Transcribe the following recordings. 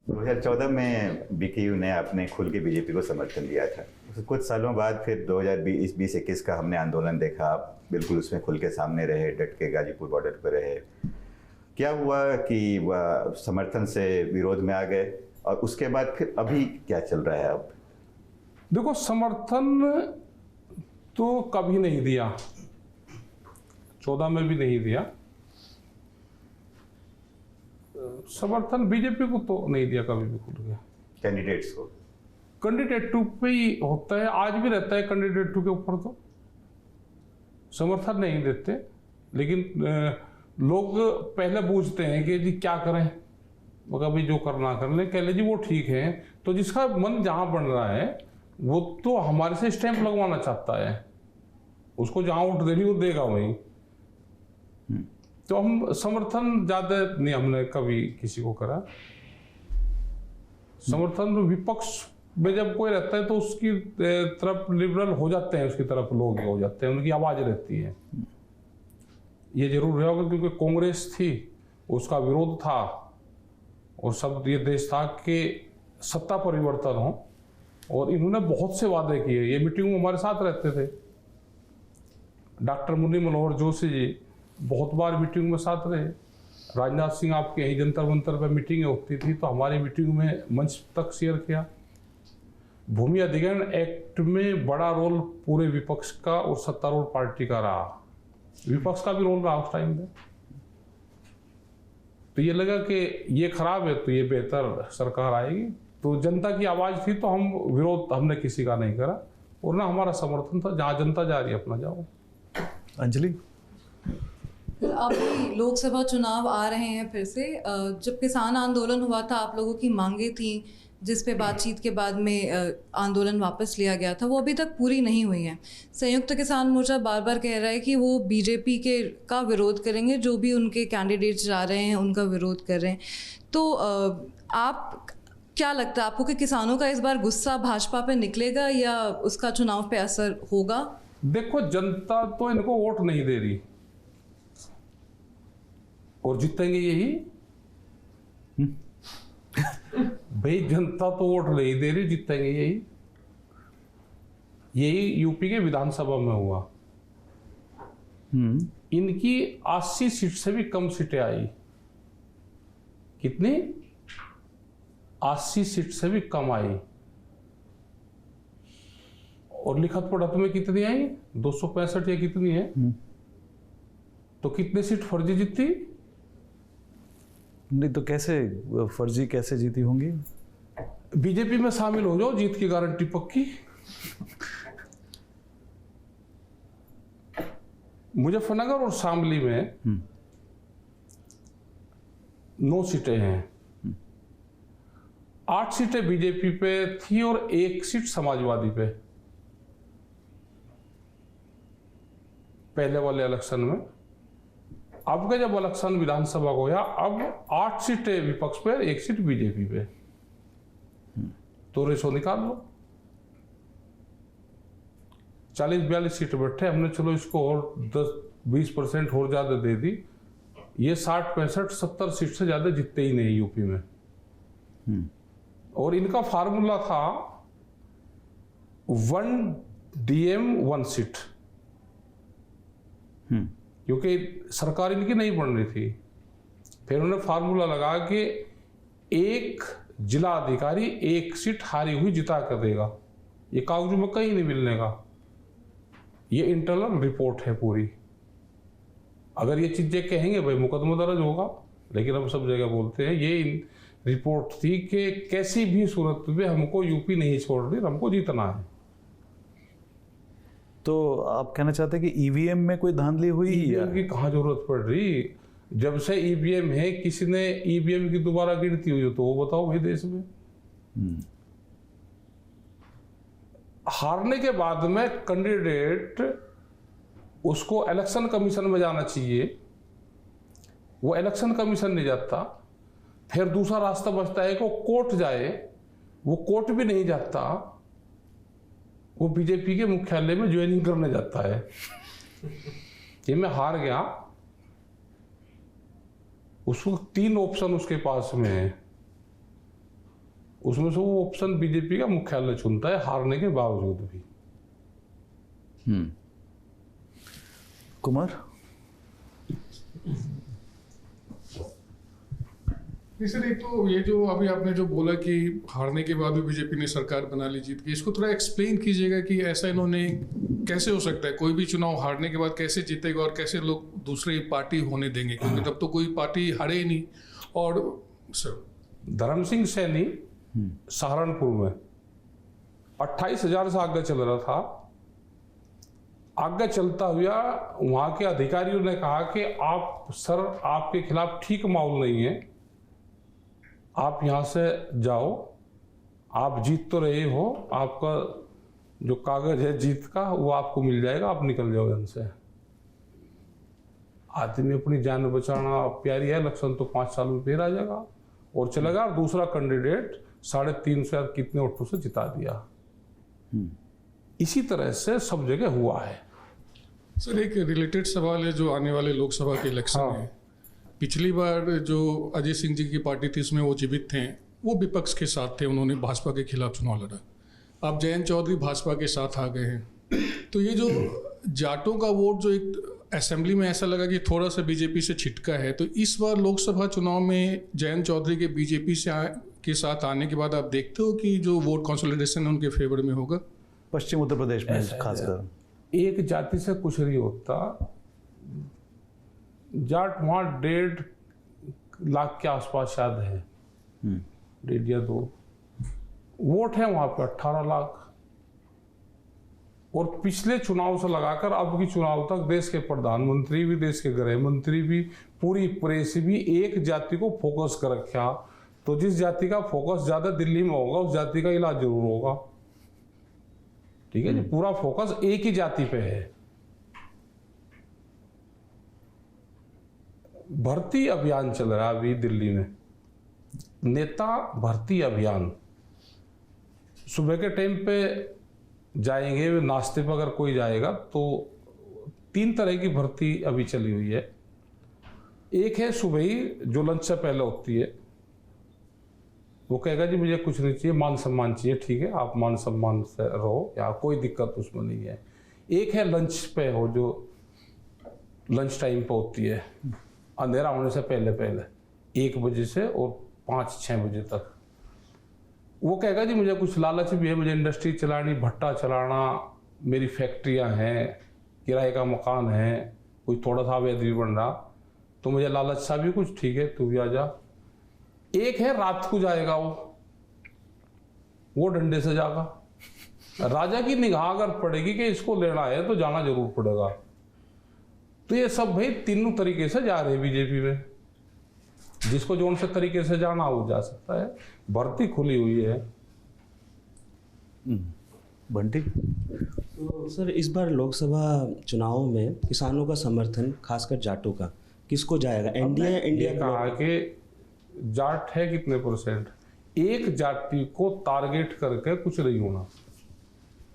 2014 में बीकेयू ने अपने खुल के बीजेपी को समर्थन दिया था। कुछ सालों बाद फिर 2020-21 का हमने आंदोलन देखा। आप बिल्कुल उसमें खुल के सामने रहे, डट के गाजीपुर बॉर्डर पर रहे। क्या हुआ कि वह समर्थन से विरोध में आ गए और उसके बाद फिर अभी क्या चल रहा है अब? देखो, समर्थन तो कभी नहीं दिया, 14 में भी नहीं दिया। समर्थन बीजेपी को तो नहीं दिया कभी भी खुल गया। कैंडिडेट्स को, कैंडिडेट टू पे ही होता है, आज भी रहता है कैंडिडेट टू के ऊपर तो समर्थन नहीं देते। लेकिन लोग पहले पूछते हैं कि जी क्या करें, मगर भाई जो करना कर ले, कह ले जी वो ठीक है। तो जिसका मन जहां बन रहा है वो तो हमारे से स्टैंप लगवाना चाहता है, उसको जहां वोट देनी वो देगा वही। तो हम समर्थन ज्यादा नहीं हमने कभी किसी को करा। समर्थन विपक्ष में जब कोई रहता है तो उसकी तरफ लिबरल हो जाते हैं, उसकी तरफ लोग हो जाते हैं, उनकी आवाज रहती है। ये जरूर रहा होगा क्योंकि कांग्रेस थी, उसका विरोध था और सब ये देश था कि सत्ता परिवर्तन हो, और इन्होंने बहुत से वादे किए। ये मीटिंग में हमारे साथ रहते थे। डॉक्टर मुरली मनोहर जोशी जी बहुत बार मीटिंग में साथ रहे। राजनाथ सिंह आपके यही जंतर मंतर पर मीटिंगें होती थी तो हमारी मीटिंग में मंच तक शेयर किया। भूमि अधिग्रहण एक्ट में बड़ा रोल पूरे विपक्ष का और सत्तारूढ़ पार्टी का रहा, विपक्ष का भी रोल रहा उस टाइम में। तो ये लगा कि ये खराब है तो ये बेहतर सरकार आएगी, तो जनता की आवाज थी तो हम विरोध हमने किसी का नहीं करा और ना हमारा समर्थन था। जहां जनता जा रही है अपना जाओ। अंजलि, अभी लोकसभा चुनाव आ रहे हैं फिर से। जब किसान आंदोलन हुआ था, आप लोगों की मांगे थी जिस पे बातचीत के बाद में आंदोलन वापस लिया गया था, वो अभी तक पूरी नहीं हुई है। संयुक्त किसान मोर्चा बार बार कह रहा है कि वो बीजेपी का विरोध करेंगे, जो भी उनके कैंडिडेट्स जा रहे हैं उनका विरोध कर रहे हैं। तो आप क्या लगता है आपको कि किसानों का इस बार गुस्सा भाजपा पे निकलेगा या उसका चुनाव पे असर होगा? देखो, जनता तो इनको वोट नहीं दे रही और जीतेंगे यही। भाई जनता तो वोट नहीं दे रही, जीतेंगे यही। यही यूपी के विधानसभा में हुआ। इनकी 80 सीट से भी कम सीटें आई। कितनी? 80 सीट से भी कम आई। और लिखत पढ़त में कितनी आई? 265 या कितनी है? तो कितनी सीट फर्जी जीती? नहीं तो कैसे फर्जी कैसे जीती होंगी? बीजेपी में शामिल हो जाओ, जीत की गारंटी पक्की। मुजफ्फरनगर और शामली में 9 सीटें हैं। 8 सीटें बीजेपी पे थी और 1 सीट समाजवादी पे पहले वाले इलेक्शन में। अब का जब इलेक्शन विधानसभा को हुआ, अब 8 सीटें विपक्ष पे, 1 सीट बीजेपी पे। तो रेशो निकाल लो, 40-42 सीट बैठे हमने। चलो इसको और 10-20% और ज्यादा दे दी, ये 60-65-70 सीट से ज्यादा जीतते ही नहीं यूपी में। और इनका फार्मूला था 1 DM 1 सीट, क्योंकि सरकार इनकी नहीं बन रही थी। फिर उन्होंने फार्मूला लगा कि एक जिला अधिकारी 1 सीट हारी हुई जिता कर देगा। ये कागजों में कहीं नहीं मिलने का, ये इंटरनल रिपोर्ट है पूरी। अगर ये चीजें कहेंगे भाई मुकदमा दर्ज होगा, लेकिन हम सब जगह बोलते हैं ये रिपोर्ट थी कि कैसी भी सूरत में हमको यूपी नहीं छोड़ रही, हमको जीतना है। तो आप कहना चाहते हैं कि ईवीएम में कोई धांधली हुई? ईवीएम की कहाँ जरूरत पड़ रही? जब से ईवीएम है, किसी ने ईवीएम की दोबारा गिनती हुई हो तो वो बताओ भाई देश में। हारने के बाद में कैंडिडेट उसको इलेक्शन कमीशन में जाना चाहिए, वो इलेक्शन कमीशन नहीं जाता। फिर दूसरा रास्ता बचता है कि वो कोर्ट जाए, वो कोर्ट भी नहीं जाता, वो बीजेपी के मुख्यालय में ज्वाइनिंग करने जाता है कि मैं हार गया। उसको 3 ऑप्शन उसके पास में है, उसमें से वो ऑप्शन बीजेपी का मुख्यालय चुनता है, हारने के बावजूद भी। कुमार, नहीं सर, एक तो ये जो अभी आपने जो बोला कि हारने के बाद भी बीजेपी ने सरकार बना ली जीत के, इसको थोड़ा एक्सप्लेन कीजिएगा कि ऐसा इन्होंने कैसे हो सकता है? कोई भी चुनाव हारने के बाद कैसे जीतेगा और कैसे लोग दूसरी पार्टी होने देंगे, क्योंकि तब तो कोई पार्टी हारे ही नहीं। और सर धर्म सिंह सैनी सहारनपुर में 28,000 से आगे चल रहा था। आगे चलता हुआ वहां के अधिकारियों ने कहा कि आप सर, आपके खिलाफ ठीक माहौल नहीं है, आप यहां से जाओ, आप जीत तो रहे हो, आपका जो कागज है जीत का वो आपको मिल जाएगा, आप निकल जाओ यहाँ से। आदमी अपनी जान बचाना प्यारी है, इलेक्शन तो 5 साल में फिर आ जाएगा और चलेगा। और दूसरा कैंडिडेट 350 या कितने वोटों से जिता दिया। इसी तरह से सब जगह हुआ है। सर एक रिलेटेड सवाल है जो आने वाले लोकसभा के इलेक्शन है। पिछली बार जो अजय सिंह जी की पार्टी थी उसमें वो जीवित थे, वो विपक्ष के साथ थे, उन्होंने भाजपा के खिलाफ चुनाव लड़ा। अब जयंत चौधरी भाजपा के साथ आ गए हैं, तो ये जो जाटों का वोट जो एक असेंबली में ऐसा लगा कि थोड़ा सा बीजेपी से छिटका है, तो इस बार लोकसभा चुनाव में जयंत चौधरी के बीजेपी के साथ आने के बाद आप देखते हो कि जो वोट कंसोलिडेशन है उनके फेवर में होगा? पश्चिम उत्तर प्रदेश में खासकर एक जाति से कुछ नहीं होता। जाट वहाँ 1.5 लाख के आसपास शायद है, 1.5 या 2 वोट है वहां पे 18 लाख। और पिछले चुनाव से लगाकर अब की चुनाव तक देश के प्रधानमंत्री भी, देश के गृह मंत्री भी, पूरी प्रेस भी एक जाति को फोकस कर रखा। तो जिस जाति का फोकस ज्यादा दिल्ली में होगा उस जाति का इलाज जरूर होगा। ठीक है जी, पूरा फोकस एक ही जाति पे है। भर्ती अभियान चल रहा है अभी दिल्ली में, नेता भर्ती अभियान। सुबह के टाइम पे जाएंगे, नाश्ते पर अगर कोई जाएगा तो 3 तरह की भर्ती अभी चली हुई है। एक है सुबह ही जो लंच से पहले होती है, वो कहेगा जी मुझे कुछ नहीं चाहिए, मान सम्मान चाहिए, ठीक है आप मान सम्मान से रहो, या कोई दिक्कत उसमें नहीं है। एक है लंच पे हो, जो लंच टाइम पे होती है, अंधेरा होने से पहले 1 बजे से और 5-6 बजे तक। वो कहेगा जी मुझे कुछ लालच भी है, मुझे इंडस्ट्री चलानी, भट्टा चलाना, मेरी फैक्ट्रियां हैं, किराए का मकान है, कोई थोड़ा सा अवैध भी बन रहा, तो मुझे लालच सा भी कुछ, ठीक है तू भी आ जा। एक है रात को जाएगा, वो डंडे से जाएगा। राजा की निगाह अगर पड़ेगी कि इसको लेना है तो जाना जरूर पड़ेगा। तो ये सब भाई तीनों तरीके से जा रहे हैं बीजेपी में, जिसको जोन से तरीके से जाना वो जा सकता है। भर्ती खुली हुई है। बंटी, तो सर इस बार लोकसभा चुनाव में किसानों का समर्थन खासकर जाटों का किसको जाएगा? एनडीए या इंडिया? कहा कि जाट है कितने %, एक जाति को टारगेट करके कुछ नहीं होना।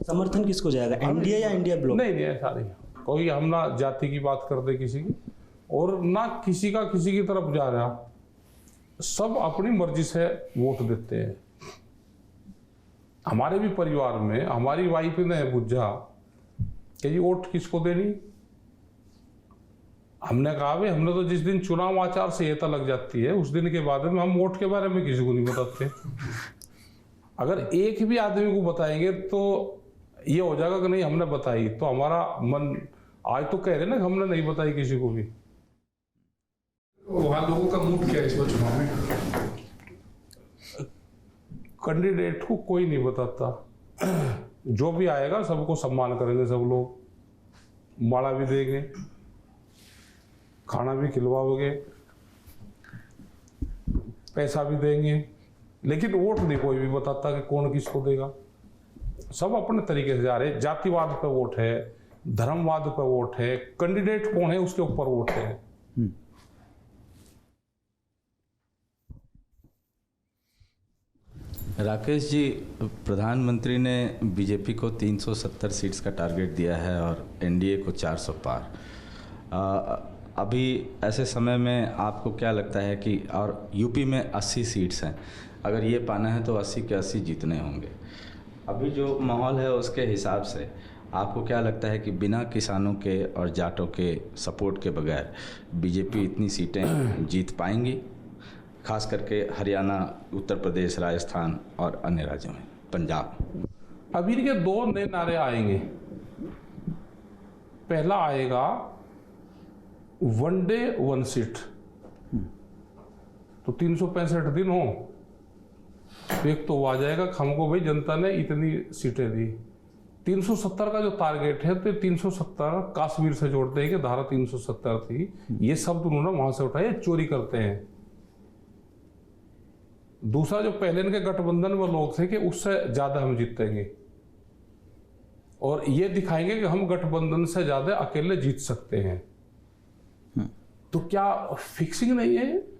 समर्थन किसको जाएगा, एनडीए या इंडिया ब्लॉक? नहीं ऐसा नहीं, कोई हम ना जाति की बात करते किसी की, और ना किसी का किसी की तरफ जा रहा, सब अपनी मर्जी से वोट देते हैं। हमारे भी परिवार में हमारी वाइफ ने बुझा कि ये वोट किसको देनी। हमने कहा भाई हमने तो जिस दिन चुनाव आचार संहिता लग जाती है उस दिन के बाद में हम वोट के बारे में किसी को नहीं बताते। अगर एक भी आदमी को बताएंगे तो ये हो जाएगा कि नहीं हमने बताई, तो हमारा मन आज तो कह रहे ना कि हमने नहीं बताई किसी को भी। वहाँ लोगों का मूड क्या है इस बार चुनाव में? कैंडिडेट को कोई नहीं बताता, जो भी आएगा सबको सम्मान करेंगे, सब लोग माला भी देंगे, खाना भी खिलवाओगे, पैसा भी देंगे, लेकिन वोट नहीं कोई भी बताता कि कौन किसको देगा। सब अपने तरीके से जा रहे हैं। जातिवाद पे वोट है, धर्मवाद पे वोट है, कैंडिडेट कौन है उसके ऊपर वोट है। राकेश जी, प्रधानमंत्री ने बीजेपी को 370 सीट्स का टारगेट दिया है और एनडीए को 400 पार। अभी ऐसे समय में आपको क्या लगता है कि, और यूपी में 80 सीट्स हैं, अगर ये पाना है तो 80 के 80 जीतने होंगे। अभी जो माहौल है उसके हिसाब से आपको क्या लगता है कि बिना किसानों के और जाटों के सपोर्ट के बगैर बीजेपी इतनी सीटें जीत पाएंगी, खास करके हरियाणा, उत्तर प्रदेश, राजस्थान और अन्य राज्यों में, पंजाब? अभी के 2 नए नारे आएंगे। पहला आएगा वन डे वन सीट, तो 365 दिन हो तो एक तो आ जाएगा, हमको भाई जनता ने इतनी सीटें दी। 370 का जो टारगेट है, तो 370 कश्मीर से जोड़ते हैं कि धारा 370 थी, ये शब्द उन्होंने वहां से उठाए, चोरी करते हैं। दूसरा, जो पहले इनके गठबंधन में लोग थे कि उससे ज्यादा हम जीतेंगे, और ये दिखाएंगे कि हम गठबंधन से ज्यादा अकेले जीत सकते हैं। तो क्या फिक्सिंग नहीं है?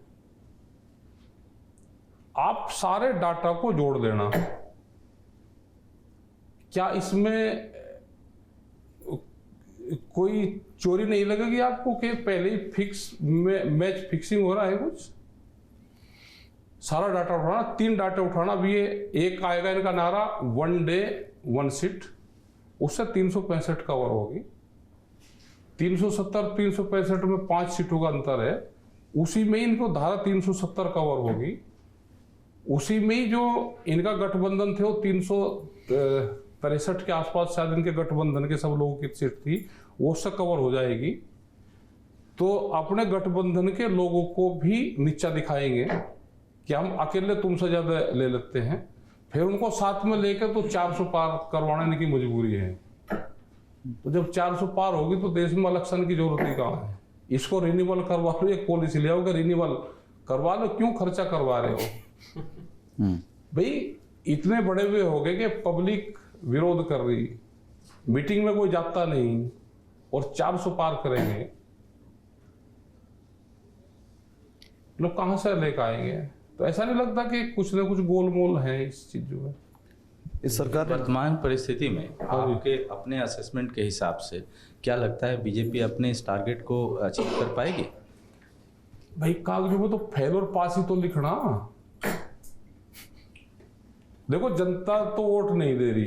आप सारे डाटा को जोड़ लेना, क्या इसमें कोई चोरी नहीं लगेगी आपको कि पहले ही फिक्स मैच फिक्सिंग हो रहा है? कुछ सारा डाटा उठाना, 3 डाटा उठाना भी है। एक आएगा इनका नारा वन डे वन सीट, उससे 365 कवर होगी। 370 365 में 5 सीटों का अंतर है, उसी में इनको धारा 370 कवर होगी। उसी में ही जो इनका गठबंधन थे वो 363 के आसपास शायद इनके गठबंधन के सब लोगों की सीट थी, वो उससे कवर हो जाएगी। तो अपने गठबंधन के लोगों को भी नीचा दिखाएंगे कि हम अकेले तुमसे ज्यादा ले लेते हैं, फिर उनको साथ में लेकर तो 400 पार करवाने इनकी मजबूरी है। तो जब 400 पार होगी तो देश में इलेक्शन की जरूरत ही कहाँ है? इसको रिन्यूअल करवा लो, एक पॉलिसी ले आओगे रिन्यूअल करवा लो, क्यों खर्चा करवा रहे हो? भाई इतने बड़े हुए हो गए कि पब्लिक विरोध कर रही, मीटिंग में कोई जाता नहीं और 400 पार करेंगे, लोग कहां से लेकर आएंगे? तो ऐसा नहीं लगता कि कुछ ना कुछ गोलमोल है इस चीजों में? इस सरकार ने वर्तमान परिस्थिति में आपके अपने असेसमेंट के हिसाब से क्या लगता है बीजेपी अपने इस टारगेट को अचीव कर पाएगी? भाई कागजों में तो फेल और पास ही तो लिखना। देखो जनता तो वोट नहीं दे रही,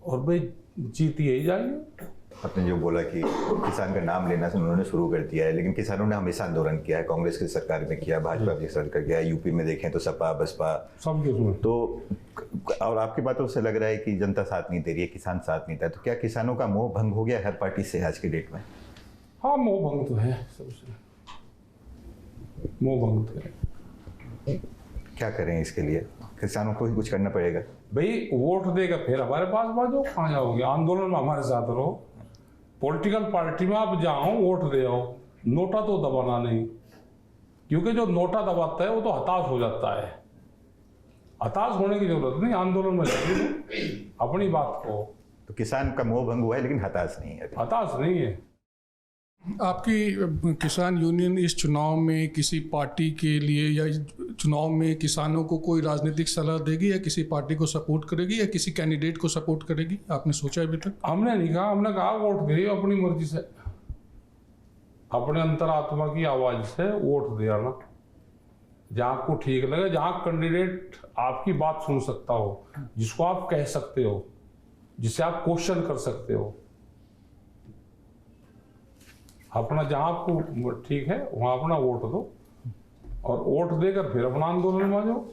और भाई जीत यही जाएंगे। आपने जो बोला कि किसान का नाम लेना से उन्होंने शुरू कर दिया है, लेकिन किसानों ने हमेशा आंदोलन किया है, कांग्रेस की सरकार में किया, भाजपा की सरकार किया, यूपी में देखें तो सपा बसपा सब के उसमें। तो, और आपकी बातों से लग रहा है कि जनता साथ नहीं दे रही है, किसान साथ नहीं था, तो क्या किसानों का मोह भंग हो गया हर पार्टी से आज की डेट में? हाँ, मोह भंग तो है, सबसे मोह भंग तो है। क्या करें इसके लिए? किसानों को ही कुछ करना पड़ेगा। भाई वोट देगा फिर हमारे पास बाजो, कहाँ जाओगे? आंदोलन में हमारे साथ रहो, पॉलिटिकल पार्टी में आप जाओ, वोट दे आओ, नोटा तो दबाना नहीं, क्योंकि जो नोटा दबाता है वो तो हताश हो जाता है। हताश होने की जरूरत नहीं, आंदोलन में लगे अपनी बात को। तो किसान का मोह भंग हुआ है लेकिन हताश नहीं है। हताश नहीं है। आपकी किसान यूनियन इस चुनाव में किसी पार्टी के लिए या इस चुनाव में किसानों को कोई राजनीतिक सलाह देगी, या किसी पार्टी को सपोर्ट करेगी, या किसी कैंडिडेट को सपोर्ट करेगी? आपने सोचा अभी तक? हमने नहीं कहा, हमने कहा वोट दे अपनी मर्जी से, अपने अंतरात्मा की आवाज से वोट दे आना, जहाँ आपको ठीक लगे, जहाँ कैंडिडेट आपकी बात सुन सकता हो, जिसको आप कह सकते हो, जिसे आप क्वेश्चन कर सकते हो, अपना जहां आपको ठीक है वहां अपना वोट दो, और वोट देकर फिर अपना आंदोलन में आ जाओ।